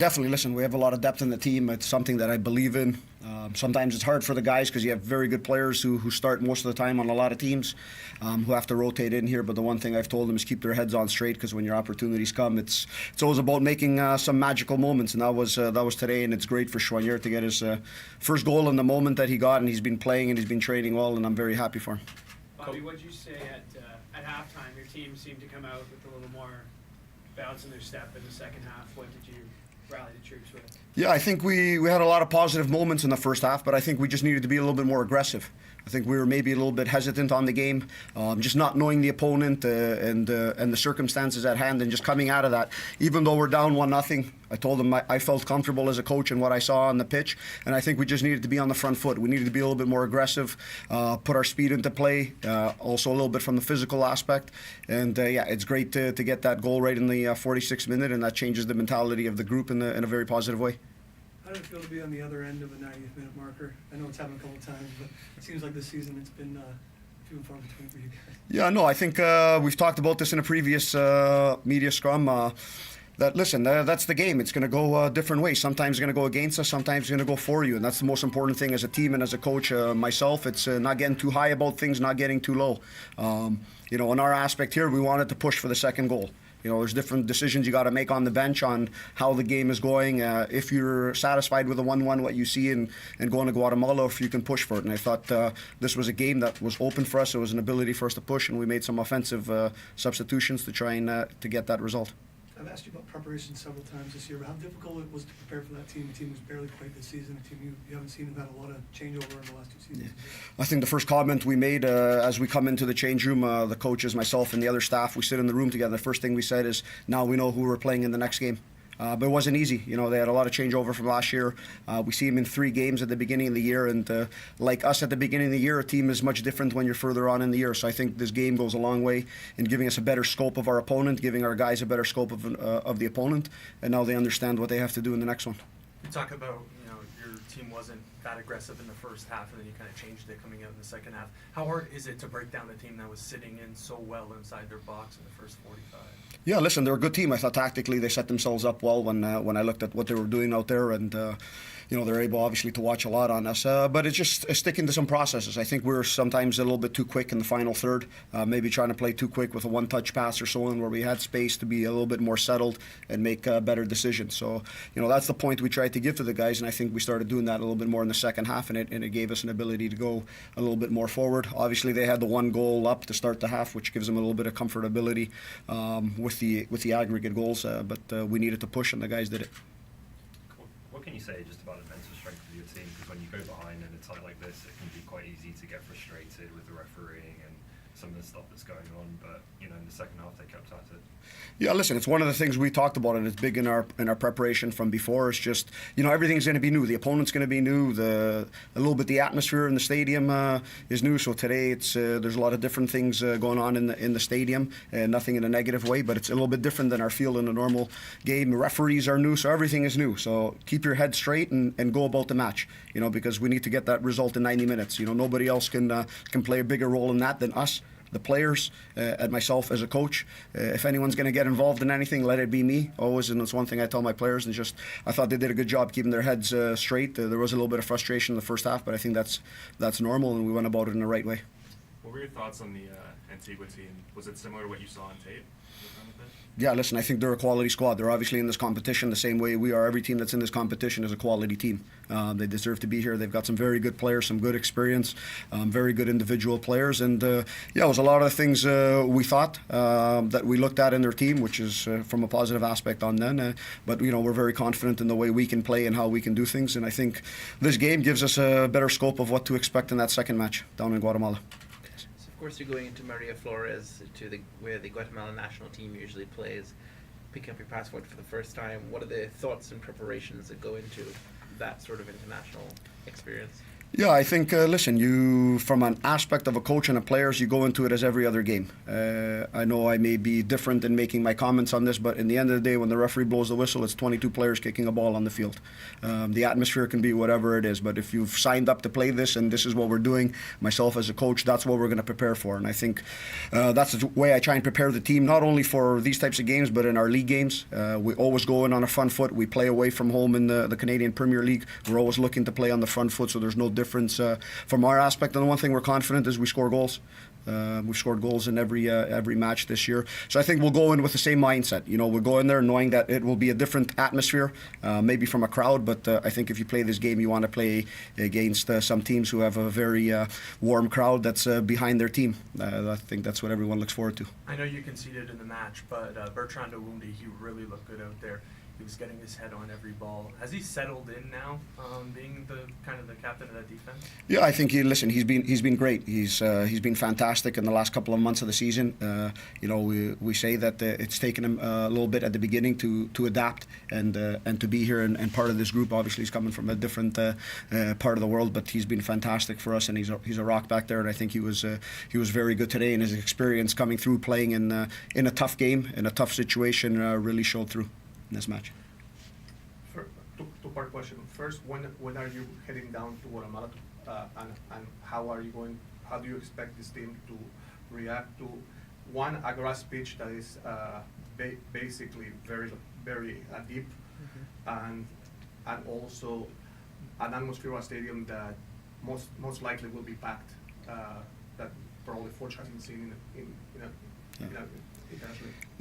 Definitely, listen, we have a lot of depth in the team. It's something that I believe in. Sometimes it's hard for the guys because you have very good players who start most of the time on a lot of teams, who have to rotate in here. But the one thing I've told them is keep their heads on straight, because when your opportunities come, it's always about making some magical moments, and that was today. And it's great for Smyrniottis to get his first goal in the moment that he got, and he's been playing and he's been training well, and I'm very happy for him. Bobby, what did you say at halftime? Your team seemed to come out with a little more bounce in their step in the second half. What did you rally the troops with? Yeah, I think we had a lot of positive moments in the first half, but I think we just needed to be a little bit more aggressive. I think we were maybe a little bit hesitant on the game, just not knowing the opponent and the circumstances at hand, and just coming out of that. Even though we're down 1-0, I told them I felt comfortable as a coach in what I saw on the pitch, and I think we just needed to be on the front foot. We needed to be a little bit more aggressive, put our speed into play, also a little bit from the physical aspect. And yeah, it's great to get that goal right in the 46th minute, and that changes the mentality of the group in a very positive way. How did it feel to be on the other end of a 90th minute marker? I know it's happened a couple of times, but it seems like this season it's been few and far between for you guys. Yeah, no, I think we've talked about this in a previous media scrum. That's the game. It's going to go different ways. Sometimes it's going to go against us, sometimes it's going to go for you, and that's the most important thing as a team and as a coach. Myself, it's not getting too high about things, not getting too low. In our aspect here, we wanted to push for the second goal. There's different decisions you got to make on the bench on how the game is going. If you're satisfied with the 1-1, what you see, and going to Guatemala, if you can push for it. And I thought this was a game that was open for us. It was an ability for us to push, and we made some offensive substitutions to try and to get that result. I've asked you about preparation several times this year, but how difficult it was to prepare for that team. The team was barely played this season. A team you haven't seen have had a lot of changeover in the last 2 seasons. Yeah. I think the first comment we made as we come into the change room, the coaches, myself, and the other staff, we sit in the room together. The first thing we said is, now we know who we're playing in the next game. But it wasn't easy. They had a lot of changeover from last year. We see them in 3 games at the beginning of the year, and like us at the beginning of the year, a team is much different when you're further on in the year. So I think this game goes a long way in giving us a better scope of our opponent, giving our guys a better scope of the opponent, and now they understand what they have to do in the next one. You talk about, your team wasn't that aggressive in the first half, and then you kind of changed it coming out in the second half. How hard is it to break down a team that was sitting in so well inside their box in the first 45? Yeah, listen, they're a good team. I thought tactically they set themselves up well when I looked at what they were doing out there, and they're able obviously to watch a lot on us. But it's just sticking to some processes. I think we're sometimes a little bit too quick in the final third, maybe trying to play too quick with a one-touch pass or so on, where we had space to be a little bit more settled and make better decisions. So that's the point we tried to give to the guys, and I think we started doing that a little bit more in the second half, and it gave us an ability to go a little bit more forward. Obviously, they had the 1 goal up to start the half, which gives them a little bit of comfortability with the aggregate goals, but we needed to push, and the guys did it. Cool. What can you say just about the mental strength of your team? Because when you go behind in a tie like this, it can be quite easy to get frustrated with the refereeing and some of the stuff that's going on. But in the second half, they kept at it. Yeah, listen, it's one of the things we talked about, and it's big in our preparation from before. It's just everything's going to be new. The opponent's going to be new. A little bit the atmosphere in the stadium is new. So today there's a lot of different things going on in the stadium, and nothing in a negative way, but it's a little bit different than our field in a normal game. The referees are new, so everything is new. So keep your head straight and go about the match. Because we need to get that result in 90 minutes. Nobody else can play a bigger role in that than us, the players, and myself as a coach. If anyone's going to get involved in anything, let it be me, always. And it's one thing I tell my players, and I thought they did a good job keeping their heads straight. There was a little bit of frustration in the first half, but I think that's normal, and we went about it in the right way. What were your thoughts on the Antigua team? Was it similar to what you saw on tape? Yeah, listen, I think they're a quality squad. They're obviously in this competition the same way we are. Every team that's in this competition is a quality team. They deserve to be here. They've got some very good players, some good experience, very good individual players. And, it was a lot of the things we thought that we looked at in their team, which is from a positive aspect on them. But, we're very confident in the way we can play and how we can do things. And I think this game gives us a better scope of what to expect in that second match down in Guatemala. Of course, you're going into Maria Flores, where the Guatemalan national team usually plays, picking up your passport for the first time. What are the thoughts and preparations that go into that sort of international experience? Yeah, I think, listen, you, from an aspect of a coach and a players, you go into it as every other game. I know I may be different in making my comments on this, but in the end of the day, when the referee blows the whistle, it's 22 players kicking a ball on the field. The atmosphere can be whatever it is, but if you've signed up to play this and this is what we're doing, myself as a coach, that's what we're going to prepare for. And I think that's the way I try and prepare the team, not only for these types of games, but in our league games. We always go in on a front foot. We play away from home in the Canadian Premier League. We're always looking to play on the front foot, so there's no difference from our aspect. And the one thing we're confident is we score goals. We've scored goals in every match this year. So I think we'll go in with the same mindset. You know, we'll go in there knowing that it will be a different atmosphere, maybe from a crowd, but I think if you play this game, you want to play against some teams who have a very warm crowd that's behind their team. I think that's what everyone looks forward to. I know you conceded in the match, but Bertrand Owundi, he really looked good out there. He was getting his head on every ball. Has he settled in now, being the kind of the captain of that defense? Yeah, I think he's been great. He's been fantastic in the last couple of months of the season. You know, we say that it's taken him a little bit at the beginning to adapt and to be here and part of this group. Obviously, he's coming from a different part of the world, but he's been fantastic for us, and he's a rock back there. And I think he was very good today, and his experience coming through playing in a tough game, in a tough situation, really showed through in this match. Two-part question. First, when are you heading down to Guatemala, and how do you expect this team to react to a grass pitch that is basically very deep, and also an atmosphere, a stadium that most likely will be packed, that probably Forge hasn't seen in internationally.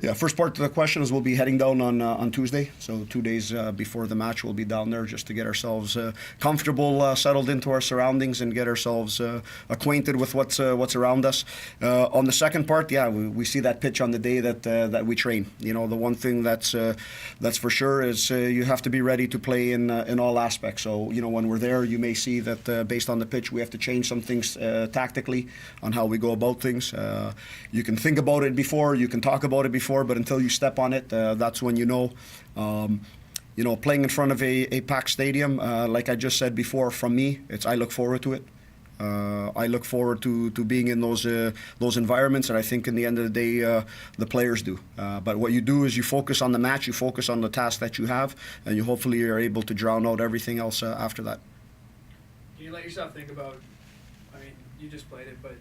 Yeah, first part of the question is we'll be heading down on Tuesday, so 2 days before the match we'll be down there just to get ourselves comfortable, settled into our surroundings, and get ourselves acquainted with what's around us. On the second part, yeah, we see that pitch on the day that we train. You know, the one thing that's for sure is you have to be ready to play in all aspects. So, you know, when we're there, you may see that based on the pitch, we have to change some things tactically on how we go about things. You can think about it before, you can talk about it before, but until you step on it, that's when you know. You know, playing in front of a packed stadium, like I just said before, from me, I look forward to it. I look forward to being in those environments, and I think in the end of the day, the players do. But what you do is you focus on the match, you focus on the task that you have, and you hopefully are able to drown out everything else after that. Can you let yourself think about, I mean, you just played it, but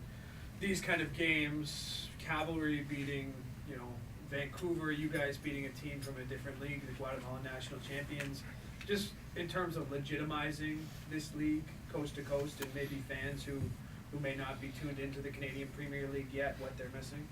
these kind of games, Cavalry beating, you know, Vancouver, you guys beating a team from a different league, the Guatemalan national champions, just in terms of legitimizing this league coast to coast, and maybe fans who may not be tuned into the Canadian Premier League yet, what they're missing?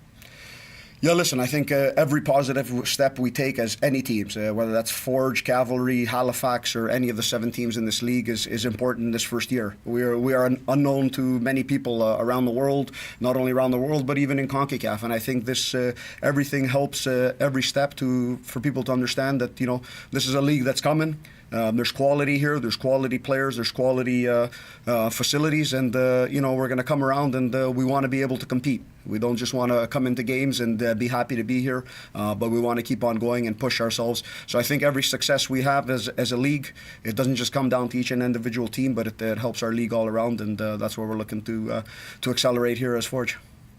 Yeah, listen, I think every positive step we take as any teams, whether that's Forge, Cavalry, Halifax, or any of the 7 teams in this league, is important in this first year. We are unknown to many people around the world, not only around the world, but even in CONCACAF. And I think this everything helps every step for people to understand that, you know, this is a league that's coming. There's quality here, there's quality players, there's quality facilities, and you know, we're going to come around, and we want to be able to compete. We don't just want to come into games and be happy to be here, but we want to keep on going and push ourselves. So I think every success we have as a league, it doesn't just come down to each and individual team, but it helps our league all around, and that's where we're looking to accelerate here as Forge.